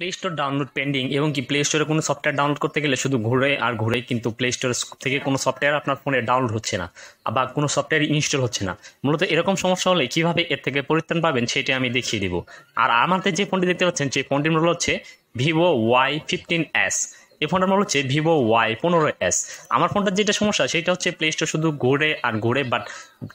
Play store download pending এবং কি play স্টোরে কোনো সফটওয়্যার ডাউনলোড করতে গেলে শুধু ঘুরে আর ঘুরে কিন্তু প্লে স্টোর থেকে কোনো সফটওয়্যার আপনার ফোনে ডাউনলোড হচ্ছে না বা কোনো সফটওয়্যার ইনস্টল হচ্ছে না। মূলত এরকম সমস্যা হলে কিভাবে এর থেকে পরিত্রাণ পাবেন সেটা আমি দেখিয়ে দিব। আর আমাদের যে ফোনটি দেখতে পাচ্ছেন সেই ফোনটির মূল্য হচ্ছে vivo Y15s। এই ফোনটার মূল্য হচ্ছে vivo Y15s। আমার ফোনটার যেটা সমস্যা সেটা হচ্ছে প্লে স্টোর শুধু ঘুরে আর ঘুরে, বাট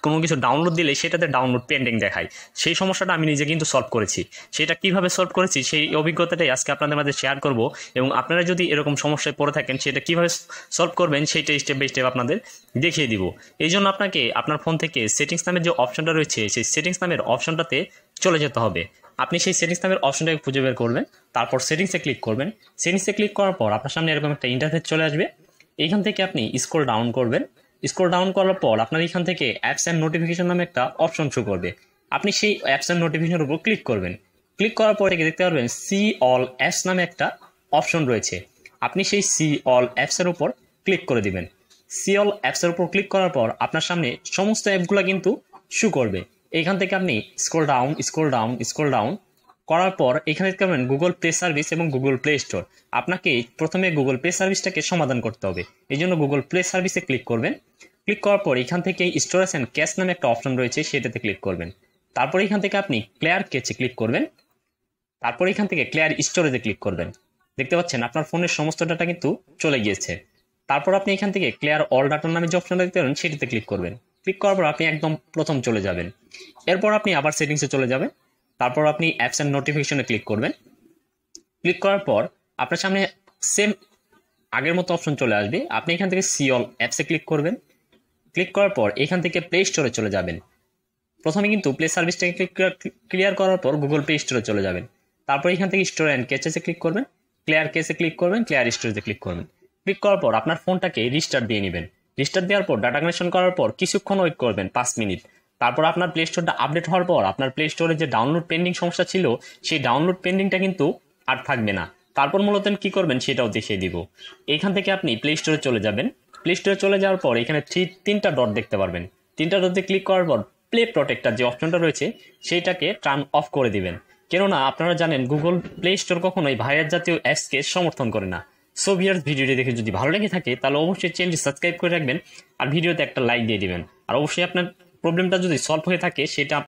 কোনো কিছু ডাউনলোড দিলে সেটাতে ডাউনলোড পেন্ডিং দেখায়। সেই সমস্যাটা আমি নিজে কিন্তু সলভ করেছি। সেটা কিভাবে সলভ করেছি সেই অভিজ্ঞতাটাই আজকে আপনাদের মাঝে শেয়ার করব, এবং আপনারা যদি এরকম সমস্যায় পড়ে থাকেন সেটা কিভাবে সলভ করবেন সেইটা স্টেপ বাই স্টেপ আপনাদের দেখিয়ে দিব। এই জন্য আপনাকে আপনার ফোন থেকে সেটিংস নামের যে অপশনটা রয়েছে সেই সেটিংস নামের অপশনটাতে চলে যেতে হবে। আপনি সেই সেটিংস নামের অপশনটাকে খুঁজে বের করবেন, তারপর সেটিংসে ক্লিক করবেন। সেটিংসে ক্লিক করার পর আপনার সামনে এরকম একটা ইন্টারফেস চলে আসবে। এইখান থেকে আপনি স্ক্রল ডাউন করবেন। স্ক্রল ডাউন করার পর আপনার এখান থেকে অ্যাপস অ্যান্ড নোটিফিকেশন নামে একটা অপশন শো করবে। আপনি সেই অ্যাপস অ্যান্ড নোটিফিকেশনের উপর ক্লিক করবেন। ক্লিক করার পরে দেখতে পারবেন সি অল অ্যাপস নামে একটা অপশন রয়েছে। আপনি সেই সি অল অ্যাপসের উপর ক্লিক করে দিবেন। সি অল অ্যাপসের উপর ক্লিক করার পর আপনার সামনে সমস্ত অ্যাপগুলো কিন্তু শো করবে। এইখান থেকে আপনি scroll down scroll down scroll down করার পর এখানে দেখতে পাবেন গুগল প্লে সার্ভিস এবং গুগল প্লে স্টোর। আপনাকে প্রথমে গুগল প্লে সার্ভিসটাকে সমাধান করতে হবে। এই জন্য গুগল প্লে সার্ভিসে ক্লিক করবেন। ক্লিক করার পর এখান থেকে স্টোরেজ অ্যান্ড ক্যাশ নামে একটা অপশন রয়েছে, সেটাতে ক্লিক করবেন। তারপর এখান থেকে আপনি ক্লিয়ার ক্যাচে ক্লিক করবেন। তারপর এখান থেকে ক্লিয়ার স্টোরেজে ক্লিক করবেন। দেখতে পাচ্ছেন আপনার ফোনের সমস্ত ডাটা কিন্তু চলে গিয়েছে। তারপর আপনি এখান থেকে ক্লিয়ার অল ডাটা নামে যে অপশনটা দেখতে পাবেন সেটিতে ক্লিক করবেন। ক্লিক করার পর আপনি একদম প্রথম চলে যাবেন। এরপর আপনি আবার সেটিংসে চলে যাবেন। তারপর আপনি অ্যাপস অ্যান্ড নোটিফিকেশনে ক্লিক করবেন। ক্লিক করার পর আপনার সামনে সেম আগের মতো অপশন চলে আসবে। আপনি এখান থেকে সি অল অ্যাপসে ক্লিক করবেন। ক্লিক করার পর এখান থেকে প্লে স্টোরে চলে যাবেন। প্রথমে কিন্তু প্লে সার্ভিসটাকে ক্লিয়ার করার পর গুগল প্লে স্টোরে চলে যাবেন। তারপর এখান থেকে স্টোর অ্যান্ড ক্যাচেসে ক্লিক করবেন। ক্লিয়ার কেসে ক্লিক করবেন, ক্লিয়ার স্টোরেজে ক্লিক করবেন। ক্লিক করার পর আপনার ফোনটাকে রিস্টার্ট দিয়ে নেবেন। রিস্টার্ট দেওয়ার পর ডাটা কানেকশন করার পর কিছুক্ষণ ওয়েট করবেন, 5 মিনিট। তারপর আপনার প্লে স্টোরটা আপডেট হওয়ার পর আপনার প্লে স্টোরে যে ডাউনলোড পেন্ডিং সমস্যা ছিল সেই ডাউনলোড পেন্ডিংটা কিন্তু আর থাকবে না। তারপর মূলত কি করবেন সেটাও দেখিয়ে দিব। এইখান থেকে আপনি প্লে স্টোরে চলে যাবেন। প্লে স্টোরে চলে যাওয়ার পর এখানে তিনটা ডট দেখতে পারবেন। তিনটা ডটে ক্লিক করার পর প্লে প্রোটেক্টর যে অপশনটা রয়েছে সেইটাকে টার্ন অফ করে দিবেন। কেননা আপনারা জানেন গুগল প্লে স্টোর কখনোই ভাইরাস জাতীয় অ্যাপসকে সমর্থন করে না। সো ভিউয়ার্স, ভিডিওটি দেখে যদি ভালো লেগে থাকে তাহলে অবশ্যই চ্যানেলটি সাবস্ক্রাইব করে রাখবেন আর ভিডিওতে একটা লাইক দিয়ে দিবেন। আর অবশ্যই আপনার প্রবলেমটা যদি সলভ হয়ে থাকে সেটা